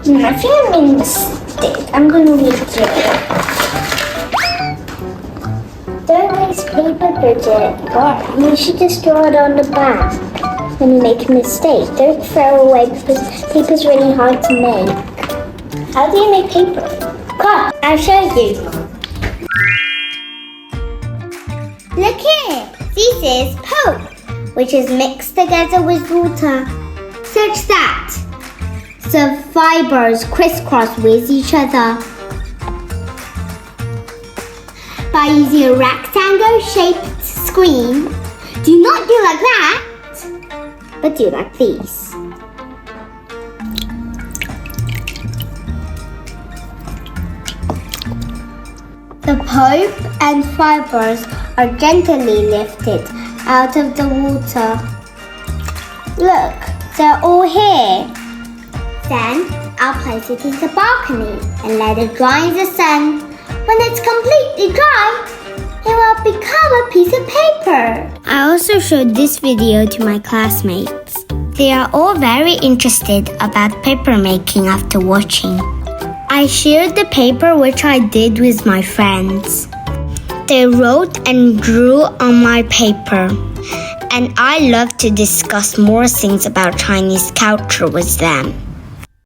I think I made a mistake. I'm going to redo it. Don't waste paper, Bridget. You should just draw it on the back when you make a mistake. Don't throw away because paper's really hard to make. How do you make paper? Come, I'll show you. Look here. This is pulp, which is mixed together with water, such that the fibers crisscross with each other. By using a rectangle-shaped screen, do not do like that, but do like this. The pulp and fibers are gently lifted out of the water. Look, they're all here. Then I'll place it in the balcony and let it dry in the sun. When it's completely dry, it will become a piece of paper. I also showed this video to my classmates. They are all very interested about paper making after watching. I shared the paper which I did with my friends. They wrote and drew on my paper, and I love to discuss more things about Chinese culture with them.